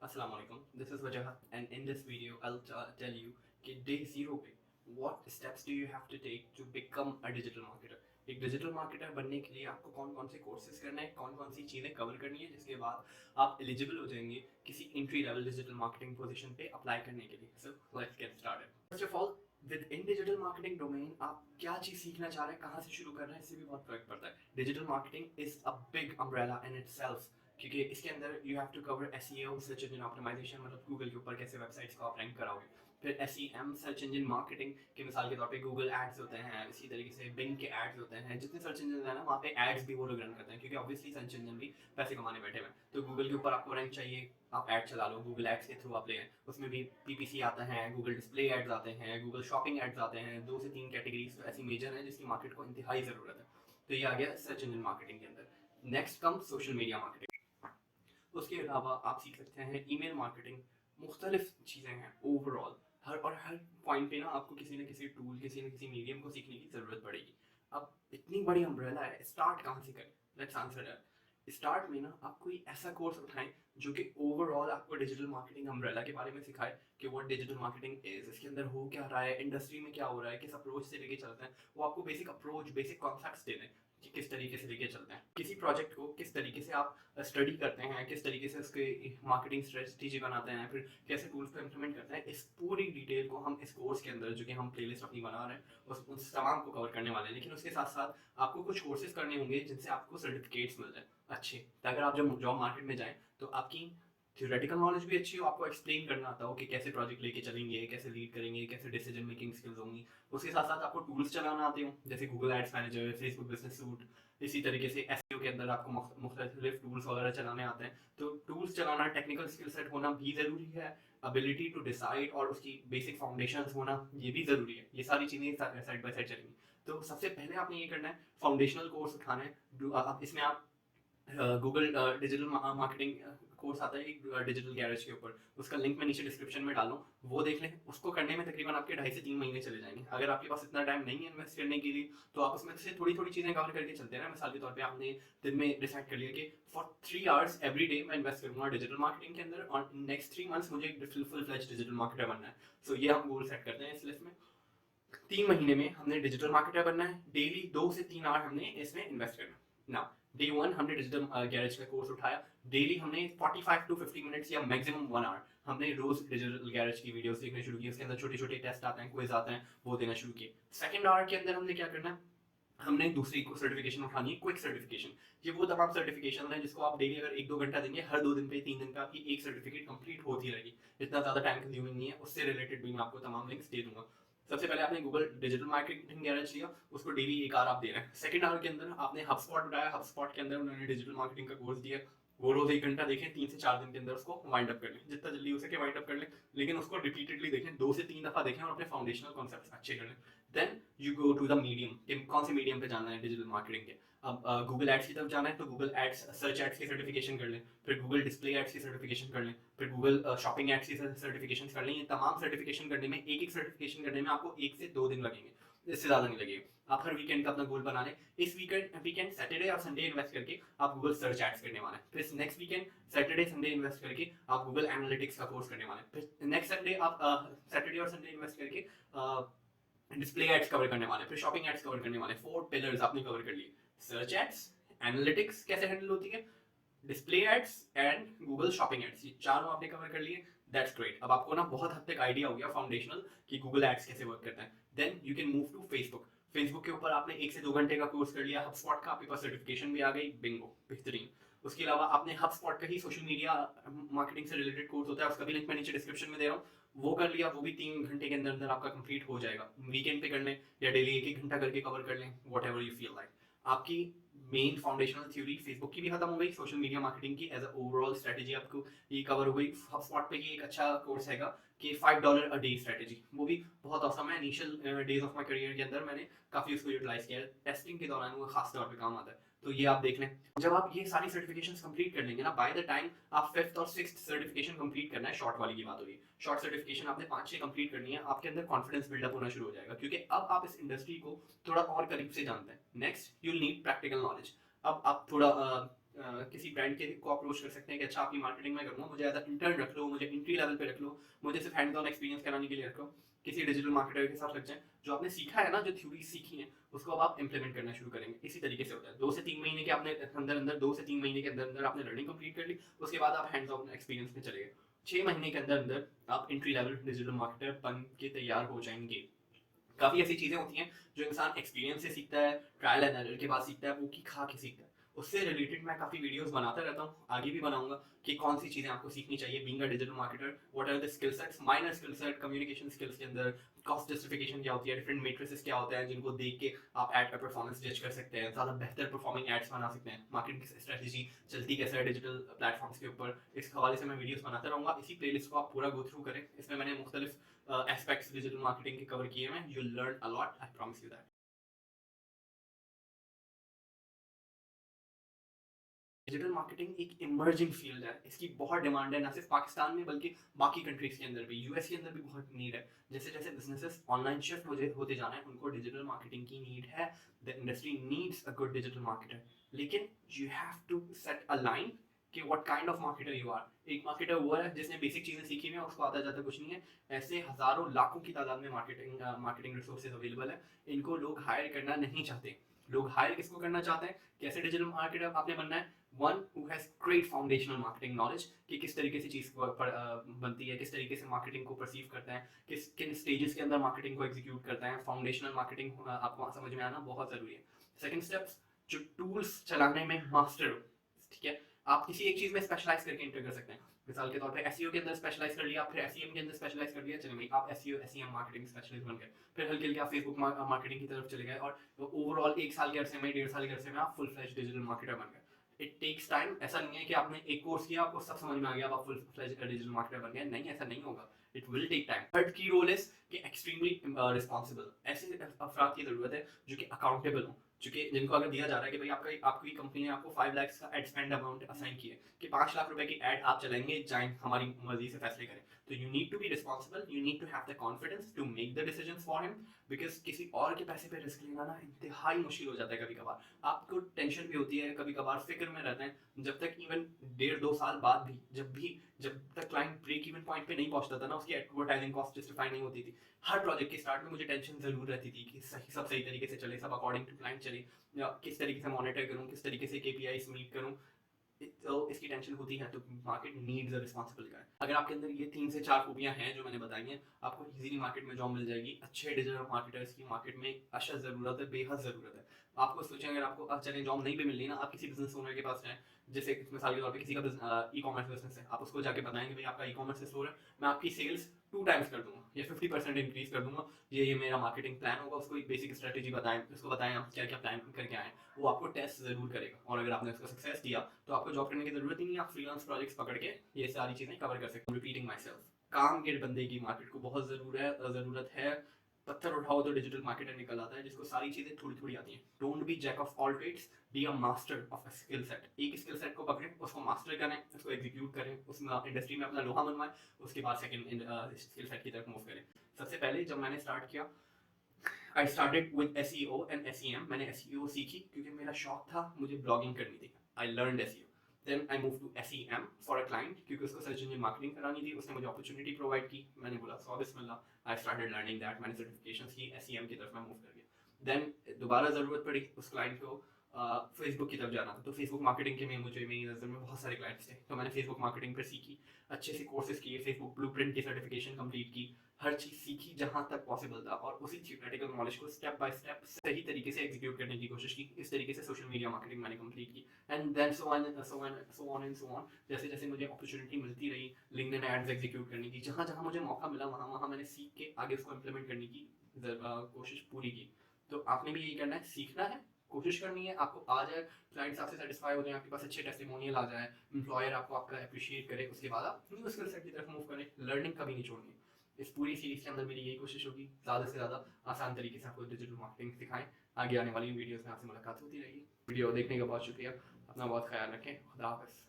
Assalamu alaikum. This is Wajah, and in this video, I'll tell you कि day zero पे what steps do you have to take to become a digital marketer. एक digital marketer बनने के लिए आपको कौन कौन से कोर्सेज करना है, कौन कौन सी चीज़ें कवर करनी है, जिसके बाद आप एलिजिबल हो जाएंगे किसी entry level digital marketing position पे अप्लाई करने के लिए. So let's get started. First of all, with in digital marketing domain आप क्या चीज़ सीखना चाह रहे हैं, कहाँ से शुरू कर रहे हैं, इससे भी बहुत फर्क पड़ता है. Digital marketing is a big umbrella in itself, क्योंकि इसके अंदर you have to cover SEO, search engine optimization, मतलब गूगल के ऊपर कैसे वेबसाइट्स को आप रैंक कराओगे. फिर एसईएम, सर्च इंजन मार्केटिंग के मिसाल के तौर पे गूगल एड्स होते हैं, इसी तरीके से बिंग के एड्स होते हैं. जितने सर्च इंजन है ना, वहाँ पे एड्स भी वो लोग रन करते हैं, क्योंकि ऑब्वियसली सर्च इंजन भी पैसे कमाने बैठे हुए हैं. तो गूगल के ऊपर आपको रैंक चाहिए, आप एड चला लो, गूगल एड्स के थ्रू आप ले आए. उसमें भी पीपीसी आता है, गूगल डिस्प्ले एड्स आते हैं, गूगल शॉपिंग एड्स आते हैं. 2 से 3 कैटेगरीज तो ऐसी मेजर हैं जिसकी मार्केट को इंतहाई ज़रूरत है. तो ये आ गया सर्च इंजन मार्केटिंग के अंदर. Next come social media marketing. उसके अलावा आप सीख सकते हैं ईमेल मार्केटिंग. मुख्तलिफ चीज़ें हैं ओवरऑल. हर पॉइंट पे ना आपको किसी न किसी टूल, किसी न किसी मीडियम को सीखने की ज़रूरत पड़ेगी. अब इतनी बड़ी अम्ब्रेला है, स्टार्ट कहाँ से करें? Let's answer that. स्टार्ट में ना आप कोई ऐसा कोर्स उठाएं जो कि ओवरऑल आपको डिजिटल मार्केटिंग अम्ब्रेला के बारे में सिखाए कि व्हाट डिजिटल मार्केटिंग इज, इसके अंदर हो क्या रहा है, इंडस्ट्री में क्या हो रहा है, किस अप्रोच से लेके चलते हैं. वो आपको बेसिक अप्रोच, बेसिक कॉन्सेप्ट्स दे दें कि किस तरीके से लेके चलते हैं. किसी प्रोजेक्ट को किस तरीके से आप स्टडी करते हैं, किस तरीके से उसके मार्केटिंग स्ट्रेटजी बनाते हैं, फिर कैसे टूल्स को इम्प्लीमेंट करते हैं, इस पूरी डिटेल को हम इस कोर्स के अंदर, जो कि हम प्लेलिस्ट अपनी बना रहे हैं, उस तमाम को कवर करने वाले हैं. लेकिन उसके साथ साथ आपको कुछ कोर्सेज करने होंगे जिनसे आपको सर्टिफिकेट्स मिल जाए अच्छे, ताकि आप जब जॉब मार्केट में जाएं तो आपकी थ्योरेटिकल नॉलेज भी अच्छी हो, आपको एक्सप्लेन करना आता हो कि कैसे प्रोजेक्ट लेके चलेंगे, कैसे लीड करेंगे, कैसे डिसीजन मेकिंग स्किल्स होंगी. उसके साथ साथ आपको टूल्स चलाना आते हो, जैसे Google ads manager, Facebook business suite. इसी तरीके से एसईओ के अंदर आपको मुख्तलिफ टूल्स वगैरह चलाने आते हैं. तो टूल्स चलाना, टेक्निकल स्किल सेट होना भी ज़रूरी है. एबिलिटी टू डिसाइड और उसकी बेसिक फाउंडेशंस होना ये भी ज़रूरी है. ये सारी चीज़ें साइड बाय साइड चलेंगी. तो सबसे पहले आपने ये करना है, फाउंडेशनल कोर्स उठाना है. इसमें आप गूगल डिजिटल मार्केटिंग कोर्स आता है एक डिजिटल गैरेज के ऊपर, उसका लिंक मैं नीचे डिस्क्रिप्शन में डालूँ, वो देख लें. उसको करने में तकरीबन आपके 2.5 से 3 महीने चले जाएंगे. अगर आपके पास इतना टाइम नहीं है इन्वेस्ट करने के लिए, तो आप उसमें से थोड़ी थोड़ी चीज़ें कवर करके चलते हैं ना. मिसाल के तौर पे आपने दिन में डिसाइड कर लिया कि फॉर 3 आवर्स एवरी डे मैं इन्वेस्ट करूँगा डिजिटल मार्केटिंग के अंदर, और नेक्स्ट 3 मंथ्स मुझे फुल फ्लेज डिजिटल मार्केटर बनना है. सो ये हम गोल सेट करते हैं इस लिस्ट में. 3 महीने में हमने डिजिटल मार्केटर बनना है. डेली 2 से 3 आवर हमने इसमें इन्वेस्ट करना है. नाउ डे 1 हमने डिजिटल गैरेज का कोर्स उठाया. डेली हमने 45 टू 50 मिनट्स या मैक्सिमम 1 आवर हमने रोज डिजिटल गैरेज की वीडियोस देखने शुरू की. उसके अंदर छोटे छोटे टेस्ट आते हैं, क्विज आते हैं, वो देना शुरू किए. सेकंड आवर के अंदर हमने क्या करना है, हमने दूसरी सर्टिफिकेशन उठानी है, क्विक सर्टिफिकेशन. ये वो तमाम सर्टिफिकेशन है जिसको आप डेली अगर 1-2 घंटा देंगे, हर 2 दिन पे 3 दिन पे आपकी एक सर्टिफिकेट कंप्लीट होती रहेगी. इतना ज़्यादा टाइम कंज्यूमिंग नहीं है. उससे रिलेटेड भी मैं आपको तमाम लिंक्स दे दूंगा. सबसे पहले आपने गूगल डिजिटल मार्केटिंग गैरेज लिया, उसको डेली 1 आवर आप दे रहे हैं. सेकंड आवर के अंदर आपने हबस्पॉट उठाया, हबस्पॉट के अंदर उन्होंने डिजिटल मार्केटिंग का कोर्स दिया. वो रोज 1 घंटा देखें, 3 से 4 दिन के अंदर उसको वाइंड अप कर लें, जितना जल्दी हो सके वाइंड अप कर लें. लेकिन उसको रिपीटेडली देखें, 2 से 3 दफा देखें, और अपने फाउंडेशनल कॉन्सेप्ट्स अच्छे कर लें. Then you go to the medium. कौन से मीडियम पे जाना है डिजिटल मार्केटिंग के. अब गूगल एड्स की तरफ जाना है तो गूगल एड्स, सर्च एड्स की सर्टिफिकेशन कर लें. फिर गूगल डिस्प्ले एड्स की सर्टिफिकेशन कर लें. फिर गूगल शॉपिंग एड्स की सर्टिफिकेशन कर लें. ये तमाम सर्टिफिकेशन करने में, एक एक सर्टिफिकेशन करने में आपको 1 से 2 दिन लगेंगे, इससे ज़्यादा नहीं लगेगा. आप हर वीकेंड का अपना गोल बना लें. इस वीकेंड सैटरडे और संडे इन्वेस्ट करके आप गूगल सर्च एड्स करने वाले हैं. फिर next weekend Saturday Sunday invest करके आप गूगल एनालिटिक्स का कोर्स करने वाले हैं. फिर नेक्स्ट संडे आप सैटरडे और संडे इन्वेस्ट करके डिस्प्ले एड्स कवर करने वाले, फिर शॉपिंग एड्स कवर करने वाले. 4 पिलर्स आपने कवर कर लिए. सर्च एड्स, एनालिटिक्स कैसे हैंडल होती है, display ads and Google shopping ads, ये चारों आपने कवर कर लिए. That's great. अब आपको ना बहुत हद तक आइडिया हो गया फाउंडेशनल कि गूगल एड्स कैसे वर्क करता है. Then you can move to Facebook. Facebook के ऊपर आपने 1 से 2 घंटे का कोर्स कर लिया. हबस्पॉट का आपके पास सर्टिफिकेशन भी आ गई, बिंगो, बेहतरीन. उसके अलावा आपने हबस्पॉट का ही सोशल मीडिया मार्केटिंग से रिलेटेड कोर्स होता है, उसका भी लिंक मैं नीचे डिस्क्रिप्शन में दे रहा हूँ, वो कर लिया. वो भी 3 घंटे के अंदर अंदर आपका कंप्लीट हो जाएगा. वीकेंड पे कर लें या डेली 1-1 घंटा करके कवर कर लें, what ever you feel like. आपकी मेन फाउंडेशनल थ्योरी फेसबुक की भी खत्म हो गई, सोशल मीडिया मार्केटिंग की एज अ ओवरऑल स्ट्रेटेजी आपको ये कवर हो गई. हबस्पॉट पे ये एक अच्छा कोर्स हैगा कि $5 अ डे स्ट्रेटेजी, वो भी बहुत औसम है. Initial days of my career के अंदर मैंने काफ़ी उसको यूटिलाइज किया है. टेस्टिंग के दौरान वो खास तौर पे काम आता है. तो ये आप देख लें. जब आप ये सारी सर्टिफिकेशंस कंप्लीट कर लेंगे ना, बाय द टाइम आप 5th और 6th सर्टिफिकेशन कंप्लीट करना है, शॉर्ट वाली की बात हो रही है. शॉर्ट सर्टिफिकेशन आपने 5-6 कंप्लीट करनी है. आपके अंदर कॉन्फिडेंस बिल्डअप होना शुरू हो जाएगा, क्योंकि अब आप इस इंडस्ट्री को थोड़ा और करीब से जानते हैं. Next you need practical knowledge. अब आप थोड़ा किसी ब्रांड के को अप्रोच कर सकते हैं कि अच्छा आपकी मार्केटिंग मैं करूँगा, मुझे एज अ इंटर्न रख लो, मुझे एंट्री लेवल पे रख लो, मुझे सिर्फ हैंड्स ऑन एक्सपीरियंस कराने के लिए रखो। किसी डिजिटल मार्केटर के साथ लग जाएं, जो आपने सीखा है ना, जो थ्योरी सीखी है उसको अब आप इंप्लीमेंट करना शुरू करेंगे। इसी तरीके से होता है, 2 से 3 महीने के आपने अंदर 2 से 3 महीने के अंदर आपने लर्निंग कंप्लीट कर ली, उसके बाद आप हैंड्स ऑन एक्सपीरियंस में चले गए। 6 महीने के अंदर अंदर आप एंट्री लेवल डिजिटल मार्केटर बन के तैयार हो जाएंगे। काफ़ी ऐसी चीज़ें होती हैं जो इंसान एक्सपीरियंस से सीखता है, ट्रायल एंड एरर के बाद सीखता है, वो की खा के सीखता है। उससे रिलेटेड मैं काफ़ी वीडियोस बनाता रहता हूँ, आगे भी बनाऊंगा कि कौन सी चीज़ें आपको सीखनी चाहिए being a digital marketer, what are the skill sets, minor skill set, communication skills के अंदर कॉस्ट जस्टिफिकेशन क्या होती है, डिफरेंट मेट्रिसेस क्या होते हैं जिनको देख के आप एड का परफॉर्मेंस जज कर सकते हैं, ज़्यादा बेहतर परफॉर्मिंग एड्स बना सकते हैं, मार्केटिंग स्ट्रेटजी चलती कैसे है डिजिटल प्लेटफॉर्म्स के ऊपर। इस हवाले से मैं वीडियोस बनाता रहूँगा। इसी प्लेलिस्ट को आप पूरा गो थ्रू करें, इसमें मैंने मुख्तलिफ एस्पेक्ट्स डिजिटल मार्केटिंग के कवर किए हैं। You learn a lot, I promise you that. Digital marketing एक इमर्जिंग फील्ड है, इसकी बहुत डिमांड है, ना सिर्फ पाकिस्तान में बल्कि बाकी कंट्रीज के अंदर भी, यूएस के अंदर भी बहुत नीड है। जैसे जैसे बिजनेसेस ऑनलाइन शिफ्ट होते जाना है, उनको डिजिटल मार्केटिंग की नीड है। The industry needs a good digital marketer, लेकिन you have to set a line कि what kind of marketer you are. एक मार्केटर वो है जिसने बेसिक चीजें सीखी हुई हैं, उसको आता जाता कुछ नहीं है। ऐसे हजारों लाखों की तादाद में मार्केटिंग रिसोर्सेज अवेलेबल है, इनको लोग हायर करना नहीं चाहते। लोग हायर किसको करना चाहते हैं, कैसे डिजिटल मार्केटर आपने बनना है, one who has great foundational marketing knowledge कि किस तरीके से चीज़ बनती है, किस तरीके से मार्केटिंग को परसीव करते हैं, किन स्टेजेस के अंदर मार्केटिंग को एग्जीक्यूट करते हैं। फाउंडेशनल मार्केटिंग आपको समझ में आना बहुत ज़रूरी है। सेकंड स्टेप्स, जो टूल्स चलाने में मास्टर हो, ठीक है। आप किसी एक चीज़ में स्पेशलाइज करके एंटर कर सकते हैं। मिसाल के तौर पे एसईओ के अंदर स्पेशलाइज कर लिया, फिर एसईएम के अंदर स्पेशलाइज कर लिया, चलिए भाई आप एसईओ एसईएम मार्केटिंग स्पेशलिस्ट बन गए। फिर हल्के हल्के आप फेसबुक मार्केटिंग की तरफ चले गए, और ओवरऑल 1 साल के अरसे में, 1.5 साल के अरसे में आप फुल फ्लैश डिजिटल मार्केटर बन गए। It takes time. ऐसा नहीं है कि आपने एक कोर्स किया, आपको सब समझ में आ गया, आप फुल फ्लेज डिजिटल मार्केटर बन गए। नहीं, ऐसा नहीं होगा। It will take time. Third की रोल इज कि एक्सट्रीमली रिस्पॉन्सिबल। ऐसे अफराद की जरूरत है जो कि अकाउंटेबल हो, जो कि जिनको अगर दिया जा रहा है कि भाई आपकी कंपनी ने आपको 5 लाख का एड स्पेंड अमाउंट असाइन किया है कि 5 लाख रुपए की एड आप चलाएंगे, जाए हमारी मर्जी से फैसले करें, तो you need to be responsible, you need to have the confidence to make the decisions for him. Because किसी और के पैसे पे रिस्क लेना ना इंतहाई मुश्किल हो जाता है कभी कभार। आपको टेंशन भी होती है, कभी कभार फिक्र में रहते हैं। जब तक इवन 1.5-2 साल बाद भी, जब तक क्लाइंट ब्रेक इवन पॉइंट पे नहीं पहुंचता था ना, उसकी एडवर्टाइजिंग कॉस्ट जस्टिफाई नहीं होती थी। हर प्रोजेक्ट के स्टार्ट में मुझे टेंशन जरूर रहती थी कि सब सही तरीके से चले, सब अकॉर्डिंग टू क्लाइंट चले, या किस तरीके से मॉनिटर करूँ, किस तरीके से केपीआई मीट करूँ। तो इसकी टेंशन होती है। तो मार्केट नीड्स अ रिस्पॉन्सिबल गाय। अगर आपके अंदर ये 3 से 4 खूबियां हैं जो मैंने बताई हैं, आपको इजीली मार्केट में जॉब मिल जाएगी। अच्छे डिजिटल मार्केटर्स की मार्केट में अशद ज़रूरत है, बेहद ज़रूरत है। आपको सोचें, अगर आपको चलें जॉब नहीं भी मिल रही ना, आप किसी बिजनेस ओनर के पास जाएं, जैसे मिसाल के तौर पे किसी का ई कॉमर्स बिजनेस है, आप उसको जाके बताएं कि भाई आपका ई कॉमर्स स्टोर है, मैं आपकी सेल्स 2 टाइम्स कर दूंगा या 50% इंक्रीज कर दूंगा, ये मेरा मार्केटिंग प्लान होगा। उसको एक बेसिक स्ट्रेटेजी बताएं, उसको बताएं आप क्या क्या प्लान करके आए। वो आपको टेस्ट जरूर करेगा, और अगर आपने उसको सक्सेस दिया तो आपको जॉब करने की जरूरत ही नहीं, आप फ्रीलांस प्रोजेक्ट्स पकड़ के ये सारी चीजें कवर कर सकते हैं। रिपीटिंग माई सेल्फ, काम के बंदे की मार्केट को बहुत जरूरत है। पत्थर उठाओ तो डिजिटल मार्केटर निकल आता है, जिसको सारी चीजें थोड़ी थोड़ी आती हैं। Don't be jack of all trades, be a master of a skill set. एक स्किल सेट को पकड़ें, उसको मास्टर करें, उसको एग्जीक्यूट करें, उसमें इंडस्ट्री में अपना लोहा मनवाएं, उसके बाद सेकंड स्किल सेट की तरफ मूव करें। सबसे पहले जब मैंने स्टार्ट किया, I started with SEO and SEM. मैंने एसईओ सीखी क्योंकि मेरा शौक था, मुझे ब्लॉगिंग करनी थी। I learned SEO. Then I move to SEM for a client, क्योंकि उसको सर्च इंजन मार्केटिंग करानी थी, उसने मुझे अपॉर्चुनिटी प्रोवाइड की। मैंने बोला सो बिस्मिल्लाह, आई स्टार्टेड लर्निंग दैट। मैंने सर्टिफिकेशंस की, एसईएम की तरफ मैं मूव कर गया। देन दोबारा ज़रूरत पड़ी उस क्लाइंट को फेसबुक की तरफ जाना था, तो फेसबुक मार्केटिंग के में मुझे मेरी नज़र में बहुत सारे क्लाइंट्स थे, तो मैंने फेसबुक मार्केटिंग पर सीखी, अच्छे से कोर्सेज किए, फेसबुक ब्लूप्रिंट की सर्टिफिकेशन कंप्लीट की, हर चीज़ सीखी जहाँ तक पॉसिबल था, और उसी थियोरेटिकल नॉलेज को स्टेप बाय स्टेप सही तरीके से एग्जीक्यूट करने की कोशिश की। इस तरीके से सोशल मीडिया मार्केटिंग मैंने कंप्लीट की। एंड देन सो ऑन, जैसे जैसे मुझे अपॉर्चुनिटी मिलती रही लिंक्डइन एड्स एग्जीक्यूट करने की, जहाँ जहाँ मुझे मौका मिला वहाँ वहाँ मैंने सीख के आगे उसको इम्प्लीमेंट करने की कोशिश पूरी की। तो आपने भी यही करना है, सीखना है, कोशिश करनी है, आपको आ जाए, क्लाइंट्स आपसे सेटिस्फाई हो जाए, आपके पास अच्छे टेस्टिमोनियल आ जाए, एम्प्लॉयर आपको आपका अप्रिशिएट करे, उसके बाद आप न्यू स्किल सेट की तरफ मूव करें। लर्निंग कभी नहीं छोड़नी। इस पूरी सीरीज के अंदर मेरी यही कोशिश होगी, ज़्यादा से ज़्यादा आसान तरीके से आपको डिजिटल मार्केटिंग सिखाएं। आगे आने वाली वीडियोस में आपसे मुलाकात होती रहेगी। वीडियो देखने का बहुत शुक्रिया, अपना बहुत ख्याल रखें, खुदा हाफ़िज़।